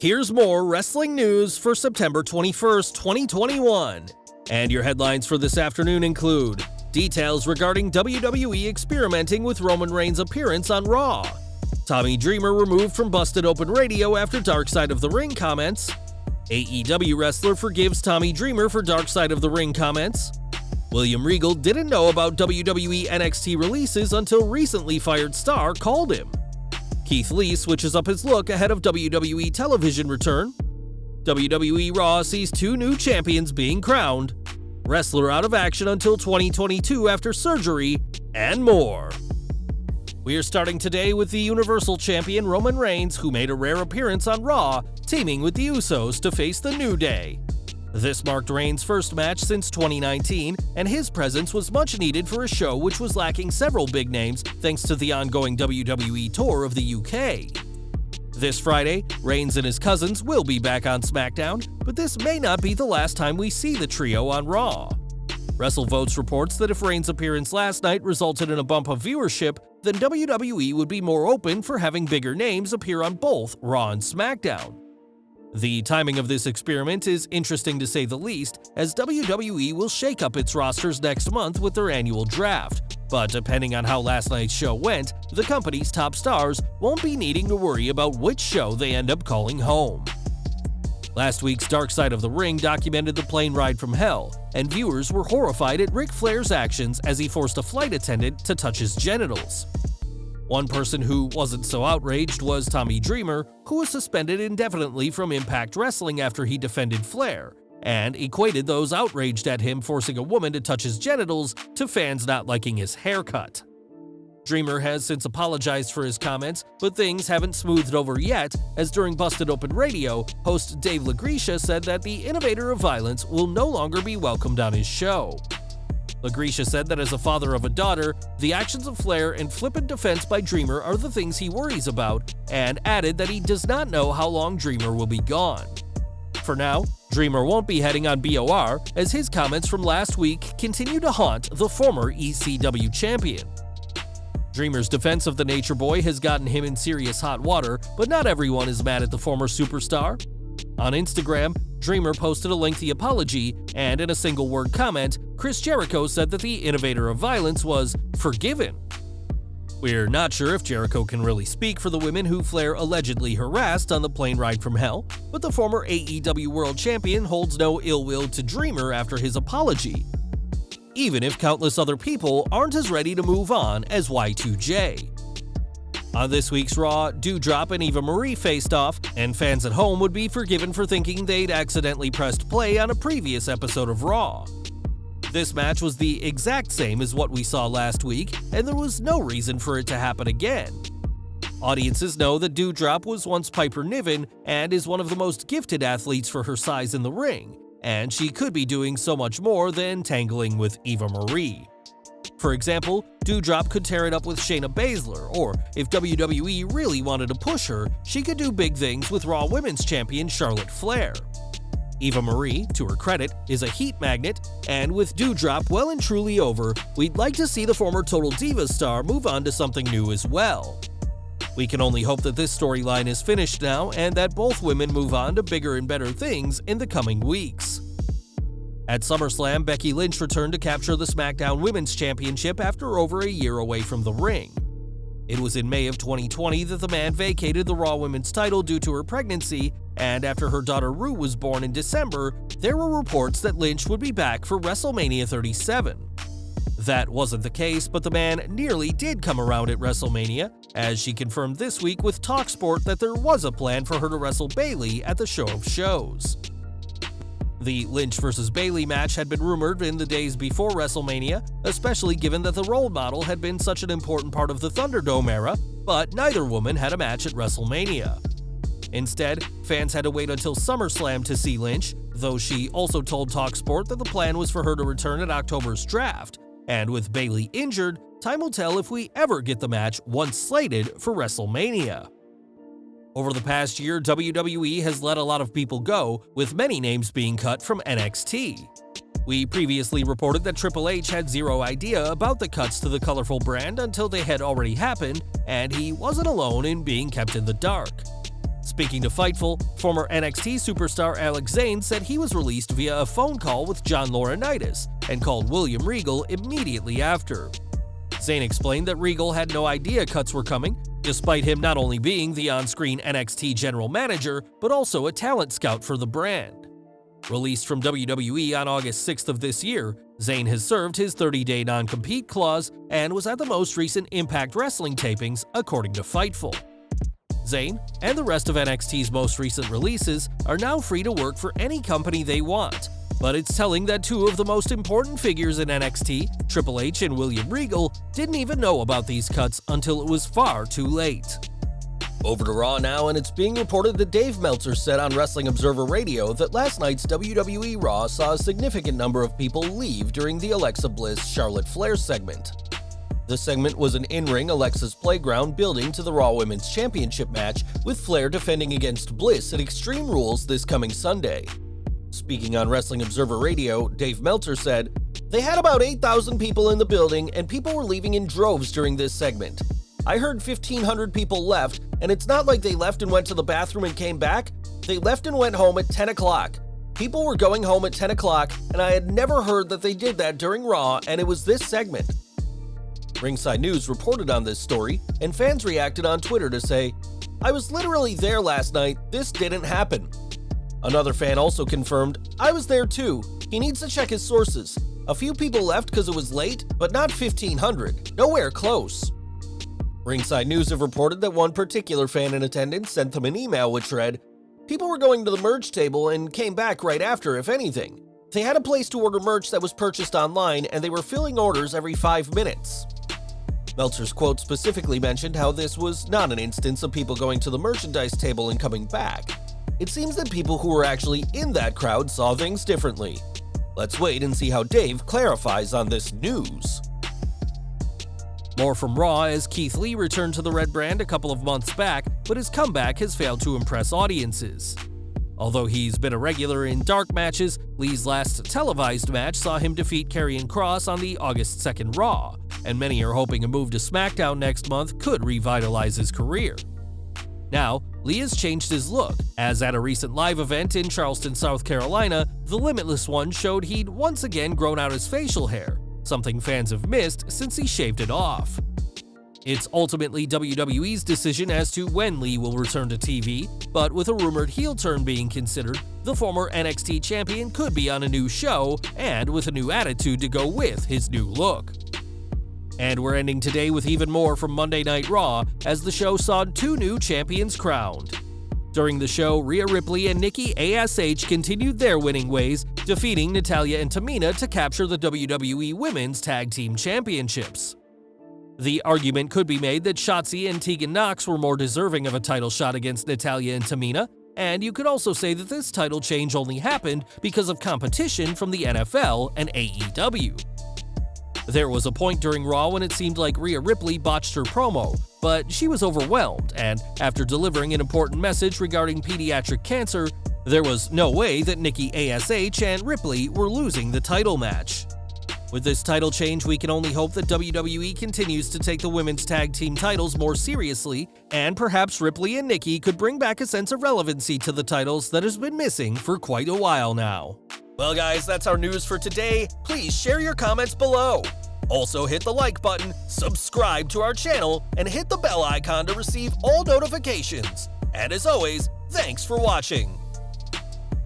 Here's more wrestling news for September 21st, 2021. And your headlines for this afternoon include details regarding WWE experimenting with Roman Reigns' appearance on Raw, Tommy Dreamer removed from Busted Open Radio after Dark Side of the Ring comments, AEW wrestler forgives Tommy Dreamer for Dark Side of the Ring comments, William Regal didn't know about WWE NXT releases until recently fired star called him, Keith Lee switches up his look ahead of WWE television return, WWE Raw sees two new champions being crowned, wrestler out of action until 2022 after surgery, and more. We are starting today with the Universal Champion Roman Reigns, who made a rare appearance on Raw, teaming with the Usos to face the New Day. This marked Reigns' first match since 2019, and his presence was much needed for a show which was lacking several big names thanks to the ongoing WWE tour of the UK. This Friday, Reigns and his cousins will be back on SmackDown, but this may not be the last time we see the trio on Raw. WrestleVotes reports that if Reigns' appearance last night resulted in a bump of viewership, then WWE would be more open for having bigger names appear on both Raw and SmackDown. The timing of this experiment is interesting to say the least, as WWE will shake up its rosters next month with their annual draft, but depending on how last night's show went, the company's top stars won't be needing to worry about which show they end up calling home. Last week's Dark Side of the Ring documented the plane ride from hell, and viewers were horrified at Ric Flair's actions as he forced a flight attendant to touch his genitals. One person who wasn't so outraged was Tommy Dreamer, who was suspended indefinitely from Impact Wrestling after he defended Flair, and equated those outraged at him forcing a woman to touch his genitals to fans not liking his haircut. Dreamer has since apologized for his comments, but things haven't smoothed over yet, as during Busted Open Radio, host Dave LaGrecia said that the innovator of violence will no longer be welcomed on his show. LaGrecia said that as a father of a daughter, the actions of Flair and flippant defense by Dreamer are the things he worries about, and added that he does not know how long Dreamer will be gone. For now, Dreamer won't be heading on BOR, as his comments from last week continue to haunt the former ECW champion. Dreamer's defense of the Nature Boy has gotten him in serious hot water, but not everyone is mad at the former superstar. On Instagram, Dreamer posted a lengthy apology, and in a single-word comment, Chris Jericho said that the innovator of violence was forgiven. We're not sure if Jericho can really speak for the women who Flair allegedly harassed on the plane ride from hell, but the former AEW World Champion holds no ill will to Dreamer after his apology, even if countless other people aren't as ready to move on as Y2J. On this week's Raw, Doudrop and Eva Marie faced off, and fans at home would be forgiven for thinking they'd accidentally pressed play on a previous episode of Raw. This match was the exact same as what we saw last week, and there was no reason for it to happen again. Audiences know that Doudrop was once Piper Niven and is one of the most gifted athletes for her size in the ring, and she could be doing so much more than tangling with Eva Marie. For example, Doudrop could tear it up with Shayna Baszler, or if WWE really wanted to push her, she could do big things with Raw Women's Champion Charlotte Flair. Eva Marie, to her credit, is a heat magnet, and with Doudrop well and truly over, we'd like to see the former Total Divas star move on to something new as well. We can only hope that this storyline is finished now and that both women move on to bigger and better things in the coming weeks. At SummerSlam, Becky Lynch returned to capture the SmackDown Women's Championship after over a year away from the ring. It was in May of 2020 that the man vacated the Raw Women's title due to her pregnancy, and after her daughter Rue was born in December, there were reports that Lynch would be back for WrestleMania 37. That wasn't the case, but the man nearly did come around at WrestleMania, as she confirmed this week with TalkSport that there was a plan for her to wrestle Bayley at the Show of Shows. The Lynch vs. Bayley match had been rumored in the days before WrestleMania, especially given that the role model had been such an important part of the Thunderdome era, but neither woman had a match at WrestleMania. Instead, fans had to wait until SummerSlam to see Lynch, though she also told TalkSport that the plan was for her to return at October's draft, and with Bayley injured, time will tell if we ever get the match once slated for WrestleMania. Over the past year, WWE has let a lot of people go, with many names being cut from NXT. We previously reported that Triple H had zero idea about the cuts to the colorful brand until they had already happened, and he wasn't alone in being kept in the dark. Speaking to Fightful, former NXT superstar Alex Zane said he was released via a phone call with John Laurinaitis and called William Regal immediately after. Zane explained that Regal had no idea cuts were coming, despite him not only being the on-screen NXT general manager, but also a talent scout for the brand. Released from WWE on August 6th of this year, Zane has served his 30-day non-compete clause and was at the most recent Impact Wrestling tapings, according to Fightful. Zane and the rest of NXT's most recent releases are now free to work for any company they want, but it's telling that two of the most important figures in NXT, Triple H and William Regal, didn't even know about these cuts until it was far too late. Over to Raw now, and it's being reported that Dave Meltzer said on Wrestling Observer Radio that last night's WWE Raw saw a significant number of people leave during the Alexa Bliss-Charlotte Flair segment. The segment was an in-ring Alexa's Playground building to the Raw Women's Championship match, with Flair defending against Bliss at Extreme Rules this coming Sunday. Speaking on Wrestling Observer Radio, Dave Meltzer said, "They had about 8,000 people in the building, and people were leaving in droves during this segment. I heard 1,500 people left, and it's not like they left and went to the bathroom and came back. They left and went home at 10 o'clock. People were going home at 10 o'clock, and I had never heard that they did that during Raw, and it was this segment." Ringside News reported on this story, and fans reacted on Twitter to say, "I was literally there last night, this didn't happen." Another fan also confirmed, "I was there too, he needs to check his sources. A few people left because it was late, but not 1,500, nowhere close." Ringside News have reported that one particular fan in attendance sent them an email which read, "People were going to the merch table and came back right after, if anything. They had a place to order merch that was purchased online, and they were filling orders every 5 minutes. Meltzer's quote specifically mentioned how this was not an instance of people going to the merchandise table and coming back. It seems that people who were actually in that crowd saw things differently. Let's wait and see how Dave clarifies on this news. More from Raw as Keith Lee returned to the Red Brand a couple of months back, but his comeback has failed to impress audiences. Although he's been a regular in dark matches, Lee's last televised match saw him defeat Karrion Kross on the August 2nd Raw, and many are hoping a move to SmackDown next month could revitalize his career. Now, Lee has changed his look, as at a recent live event in Charleston, South Carolina, the Limitless One showed he'd once again grown out his facial hair, something fans have missed since he shaved it off. It's ultimately WWE's decision as to when Lee will return to TV, but with a rumored heel turn being considered, the former NXT champion could be on a new show and with a new attitude to go with his new look. And we're ending today with even more from Monday Night Raw, as the show saw two new champions crowned. During the show, Rhea Ripley and Nikki ASH continued their winning ways, defeating Natalya and Tamina to capture the WWE Women's Tag Team Championships. The argument could be made that Shotzi and Tegan Nox were more deserving of a title shot against Natalya and Tamina, and you could also say that this title change only happened because of competition from the NFL and AEW. There was a point during Raw when it seemed like Rhea Ripley botched her promo, but she was overwhelmed, and after delivering an important message regarding pediatric cancer, there was no way that Nikki ASH and Ripley were losing the title match. With this title change, we can only hope that WWE continues to take the women's tag team titles more seriously, and perhaps Ripley and Nikki could bring back a sense of relevancy to the titles that has been missing for quite a while now. Well guys, that's our news for today. Please share your comments below. Also hit the like button, subscribe to our channel, and hit the bell icon to receive all notifications. And as always, thanks for watching.